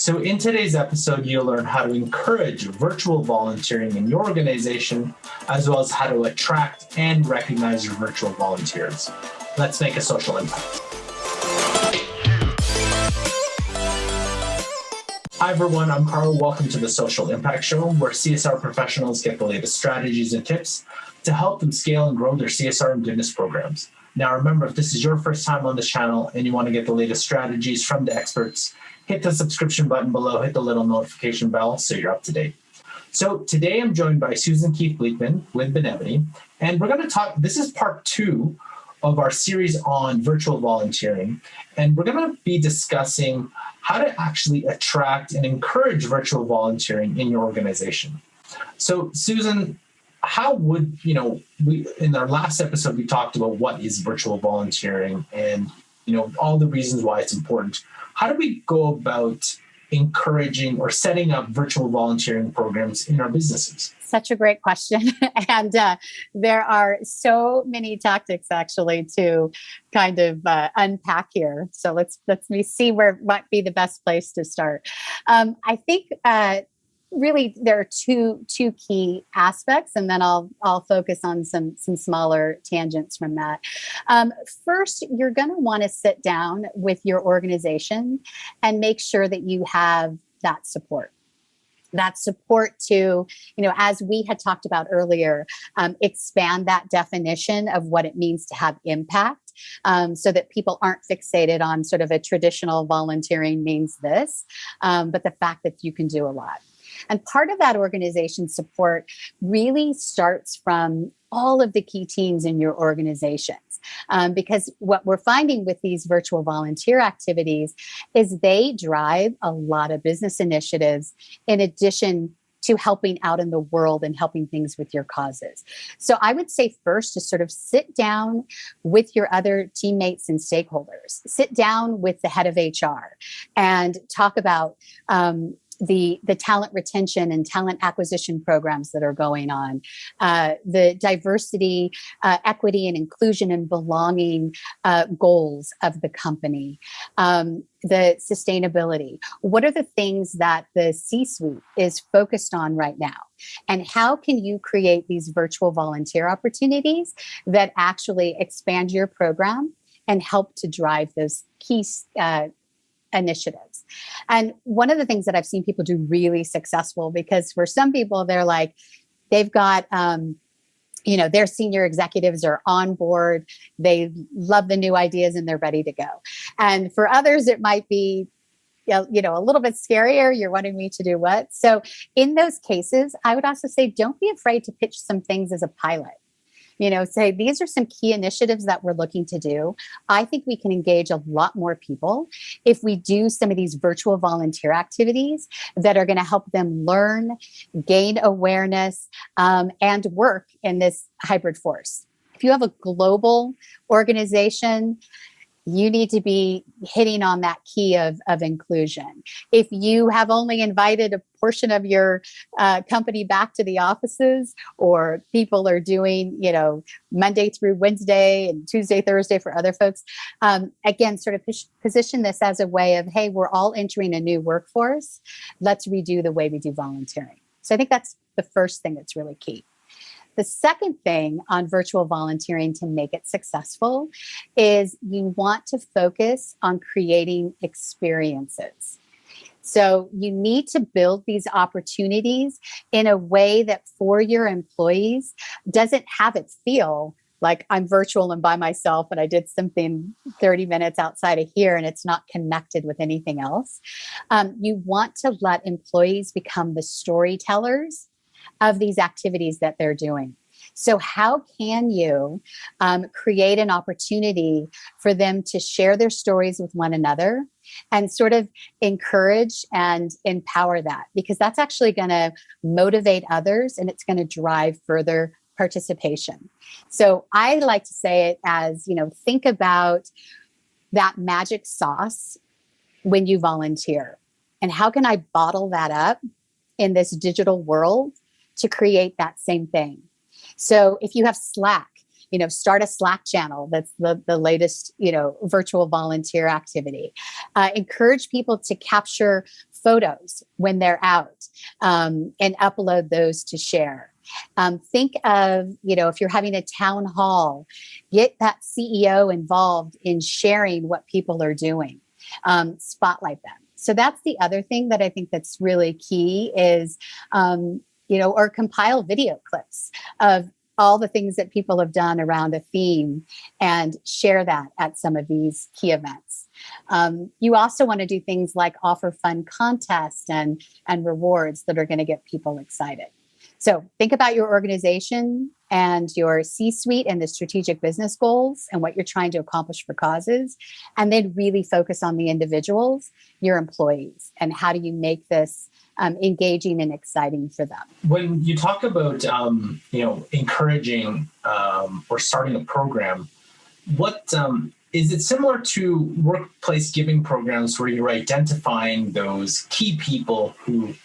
So in today's episode, you'll learn how to encourage virtual volunteering in your organization, as well as how to attract and recognize your virtual volunteers. Let's make a social impact. Hi everyone, I'm Carl. Welcome to the Social Impact Show, where CSR professionals get the latest strategies and tips to help them scale and grow their CSR and goodness programs. Now remember, if this is your first time on this channel and you want to get the latest strategies from the experts, hit the subscription button below, hit the little notification bell so you're up to date. So today I'm joined by Susan Keith Bleekman with Benevity, and we're going to talk, this is part 2 of our series on virtual volunteering, and we're going to be discussing how to actually attract and encourage virtual volunteering in your organization. So Susan, how would, we in our last episode, we talked about what is virtual volunteering and, all the reasons why it's important. How do we go about encouraging or setting up virtual volunteering programs in our businesses? Such a great question. And there are so many tactics actually to kind of unpack here. So let's see where might be the best place to start. I think really there are two key aspects, and then I'll focus on some smaller tangents from that. First, you're going to want to sit down with your organization and make sure that you have that support. That support to, as we had talked about earlier, expand that definition of what it means to have impact, so that people aren't fixated on sort of a traditional volunteering means this, but the fact that you can do a lot. And part of that organization support really starts from all of the key teams in your organizations. Because what we're finding with these virtual volunteer activities is they drive a lot of business initiatives in addition to helping out in the world and helping things with your causes. So I would say first to sort of sit down with your other teammates and stakeholders, sit down with the head of HR and talk about the talent retention and talent acquisition programs that are going on, the diversity, equity and inclusion and belonging goals of the company, the sustainability. What are the things that the C-suite is focused on right now? And how can you create these virtual volunteer opportunities that actually expand your program and help to drive those key initiatives? And one of the things that I've seen people do really successful, because for some people, they're like, they've got, their senior executives are on board. They love the new ideas and they're ready to go. And for others, it might be, a little bit scarier. You're wanting me to do what? So in those cases, I would also say, don't be afraid to pitch some things as a pilot. Say, these are some key initiatives that we're looking to do. I think we can engage a lot more people if we do some of these virtual volunteer activities that are going to help them learn, gain awareness, and work in this hybrid force. If you have a global organization, you need to be hitting on that key of inclusion. If you have only invited a portion of your company back to the offices, or people are doing, Monday through Wednesday and Tuesday, Thursday for other folks, again, sort of position this as a way of, hey, we're all entering a new workforce. Let's redo the way we do volunteering. So I think that's the first thing that's really key. The second thing on virtual volunteering to make it successful is you want to focus on creating experiences. So you need to build these opportunities in a way that for your employees doesn't have it feel like I'm virtual and by myself and I did something 30 minutes outside of here and it's not connected with anything else. You want to let employees become the storytellers of these activities that they're doing. So how can you create an opportunity for them to share their stories with one another and sort of encourage and empower that? Because that's actually going to motivate others and it's going to drive further participation. So I like to say it as, think about that magic sauce when you volunteer. And how can I bottle that up in this digital world to create that same thing? So if you have Slack, start a Slack channel. That's the latest, virtual volunteer activity. Encourage people to capture photos when they're out, and upload those to share. Think of, if you're having a town hall, get that CEO involved in sharing what people are doing, spotlight them. So that's the other thing that I think that's really key is, or compile video clips of all the things that people have done around a theme and share that at some of these key events. You also want to do things like offer fun contests and rewards that are going to get people excited. So think about your organization and your C-suite and the strategic business goals and what you're trying to accomplish for causes, and then really focus on the individuals, your employees, and how do you make this engaging and exciting for them. When you talk about, encouraging or starting a program, what is it similar to workplace giving programs where you're identifying those key people who,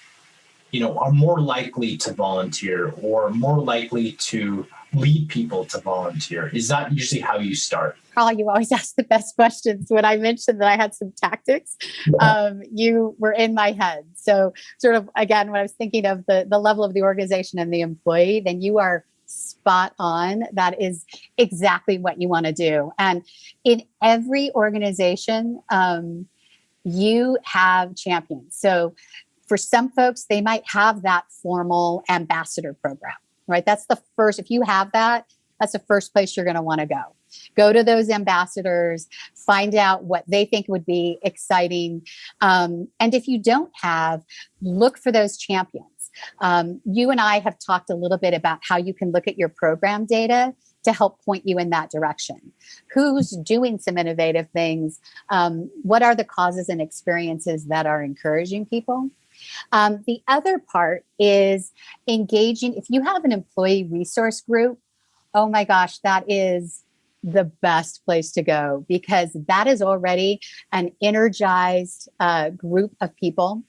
are more likely to volunteer or more likely to lead people to volunteer? Is that usually how you start? Carl, you always ask the best questions. When I mentioned that I had some tactics, you were in my head. So sort of, again, when I was thinking of the level of the organization and the employee, then you are spot on. That is exactly what you want to do. And in every organization, you have champions. So for some folks, they might have that formal ambassador program, right? That's the first, if you have that, that's the first place you're going to want to go. Go to those ambassadors, find out what they think would be exciting. And if you don't have, look for those champions. You and I have talked a little bit about how you can look at your program data to help point you in that direction. Who's doing some innovative things? What are the causes and experiences that are encouraging people? The other part is engaging. If you have an employee resource group, oh my gosh, that is the best place to go because that is already an energized group of people.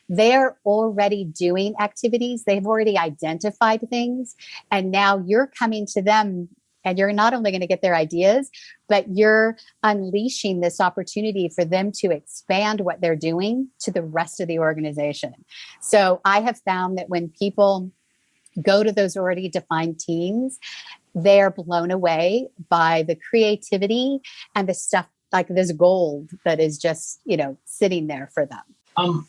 They're already doing activities. They've already identified things. And now you're coming to them and you're not only going to get their ideas, but you're unleashing this opportunity for them to expand what they're doing to the rest of the organization. So I have found that when people go to those already defined teams, they're blown away by the creativity and the stuff like this gold that is just, sitting there for them.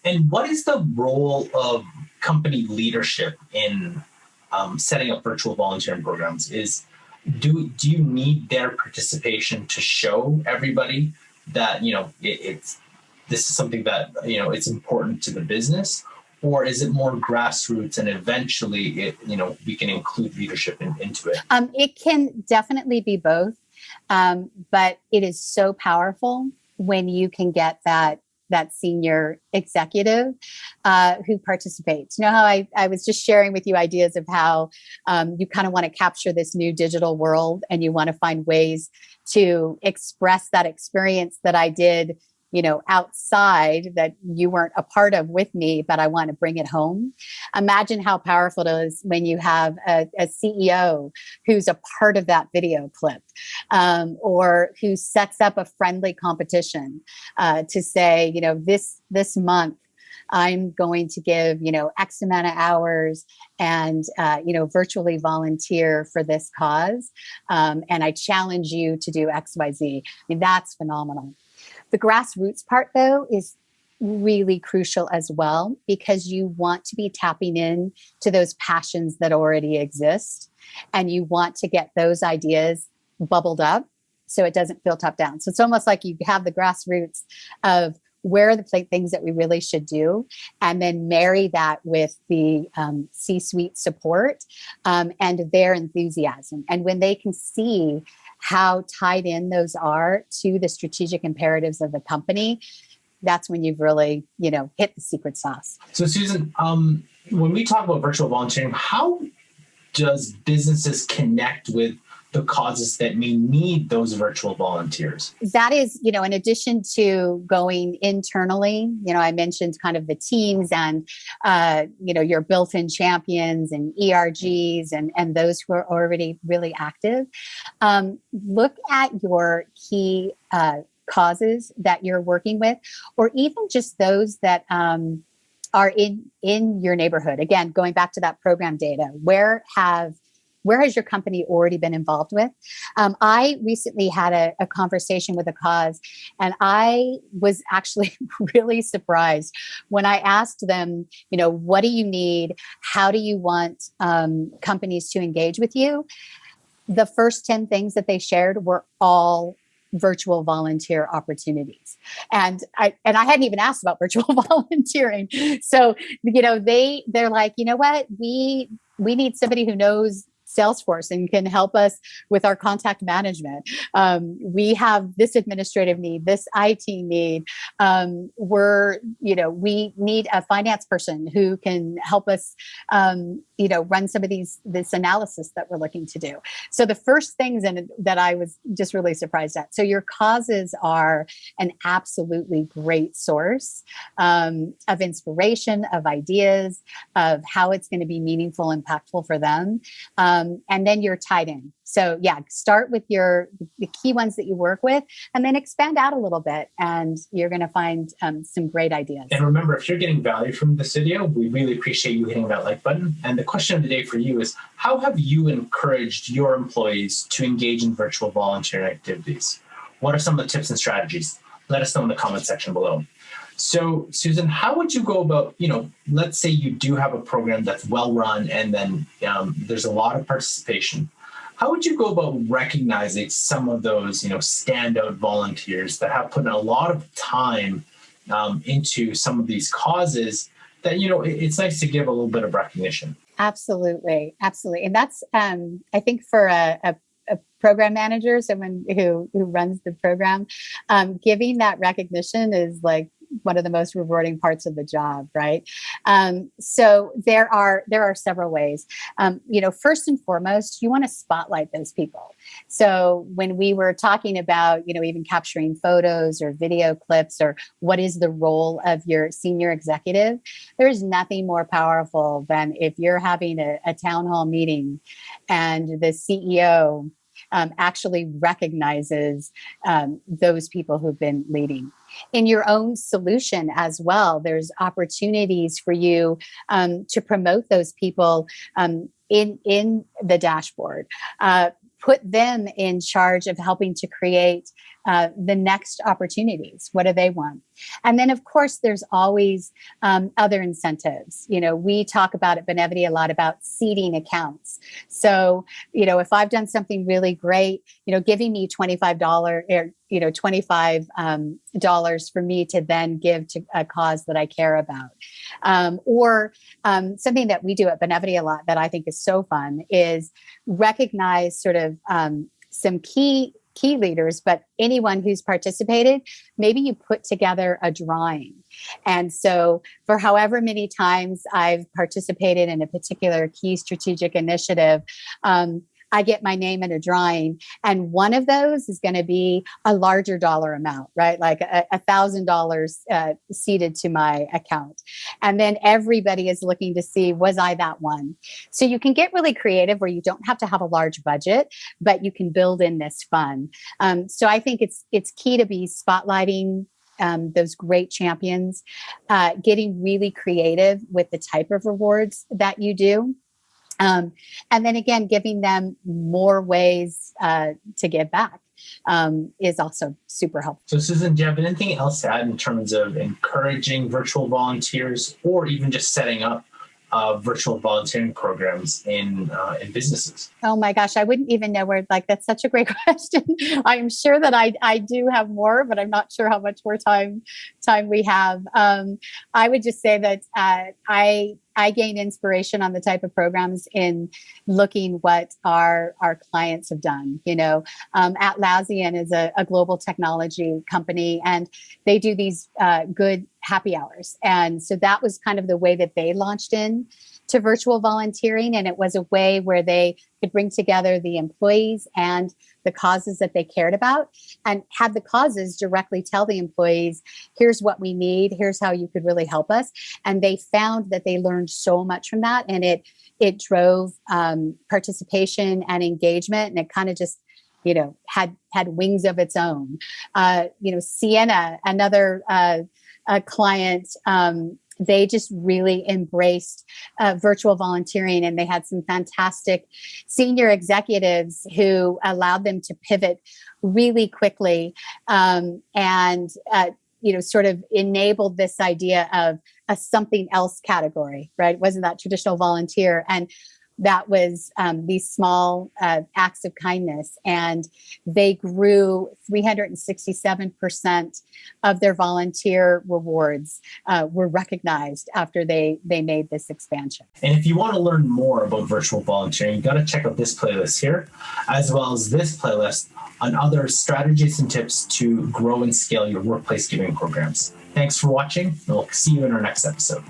And what is the role of company leadership in setting up virtual volunteering programs? Do you need their participation to show everybody that this is something that it's important to the business, or is it more grassroots and eventually we can include leadership into it? It can definitely be both, but it is so powerful when you can get that senior executive who participates. You know how I was just sharing with you ideas of how you kind of want to capture this new digital world and you want to find ways to express that experience that I did, outside that you weren't a part of with me, but I want to bring it home. Imagine how powerful it is when you have a CEO who's a part of that video clip, or who sets up a friendly competition to say, this month, I'm going to give, X amount of hours and, virtually volunteer for this cause. And I challenge you to do X, Y, Z. I mean, that's phenomenal. The grassroots part, though, is really crucial as well, because you want to be tapping in to those passions that already exist. And you want to get those ideas bubbled up so it doesn't feel top down. So it's almost like you have the grassroots of where are the things that we really should do, and then marry that with the C-suite support and their enthusiasm. And when they can see how tied in those are to the strategic imperatives of the company, that's when you've really, hit the secret sauce. So Susan, when we talk about virtual volunteering, how does businesses connect with the causes that may need those virtual volunteers? That is, in addition to going internally, I mentioned kind of the teams and, your built-in champions and ERGs and those who are already really active. Look at your key causes that you're working with, or even just those that are in your neighborhood. Again, going back to that program data, where has your company already been involved with? I recently had a conversation with a cause, and I was actually really surprised when I asked them, what do you need? How do you want companies to engage with you? The first 10 things that they shared were all virtual volunteer opportunities. And I hadn't even asked about virtual volunteering. So, they're like, you know what? We need somebody who knows Salesforce and can help us with our contact management. We have this administrative need, this IT need. We need a finance person who can help us, run some of this analysis that we're looking to do. So the first things that I was just really surprised at. So your causes are an absolutely great source of inspiration, of ideas, of how it's going to be meaningful, impactful for them. And then you're tied in. So start with the key ones that you work with, and then expand out a little bit, and you're going to find some great ideas. And remember, if you're getting value from this video, we really appreciate you hitting that like button. And the question of the day for you is, how have you encouraged your employees to engage in virtual volunteering activities? What are some of the tips and strategies? Let us know in the comment section below. So, Susan, how would you go about, let's say you do have a program that's well run and then there's a lot of participation. How would you go about recognizing some of those, standout volunteers that have put in a lot of time into some of these causes that, it's nice to give a little bit of recognition? Absolutely. Absolutely. And that's, I think for a program manager, someone who runs the program, giving that recognition is like one of the most rewarding parts of the job, right? So there are several ways. First and foremost, you want to spotlight those people. So when we were talking about, even capturing photos or video clips, or what is the role of your senior executive, there is nothing more powerful than if you're having a town hall meeting and the CEO actually recognizes those people who've been leading. In your own solution as well, there's opportunities for you to promote those people in the dashboard. Put them in charge of helping to create the next opportunities. What do they want? And then, of course, there's always other incentives. We talk about at Benevity a lot about seeding accounts. So, if I've done something really great, giving me $25 or, $25 for me to then give to a cause that I care about. Or something that we do at Benevity a lot that I think is so fun is recognize sort of some key leaders, but anyone who's participated, maybe you put together a drawing. And so for however many times I've participated in a particular key strategic initiative, I get my name in a drawing, and one of those is going to be a larger dollar amount, right? Like $1,000 seeded to my account. And then everybody is looking to see, was I that one? So you can get really creative where you don't have to have a large budget, but you can build in this fun. So I think it's key to be spotlighting those great champions, getting really creative with the type of rewards that you do. And then again, giving them more ways to give back is also super helpful. So Susan, do you have anything else to add in terms of encouraging virtual volunteers or even just setting up virtual volunteering programs in businesses? Oh my gosh, I wouldn't even know where, that's such a great question. I'm sure that I do have more, but I'm not sure how much more time we have. I would just say that I gain inspiration on the type of programs in looking what our clients have done. Atlassian is a global technology company, and they do these good happy hours. And so that was kind of the way that they launched in to virtual volunteering. And it was a way where they could bring together the employees and the causes that they cared about, and had the causes directly tell the employees, here's what we need, here's how you could really help us. And they found that they learned so much from that, and it drove participation and engagement, and it kind of just had wings of its own. Sienna, another client, they just really embraced virtual volunteering, and they had some fantastic senior executives who allowed them to pivot really quickly, and sort of enabled this idea of a something else category, right? It wasn't that traditional volunteer. And that was these small acts of kindness. And they grew 367% of their volunteer rewards were recognized after they made this expansion. And if you want to learn more about virtual volunteering, you got to check out this playlist here, as well as this playlist on other strategies and tips to grow and scale your workplace giving programs. Thanks for watching, and we'll see you in our next episode.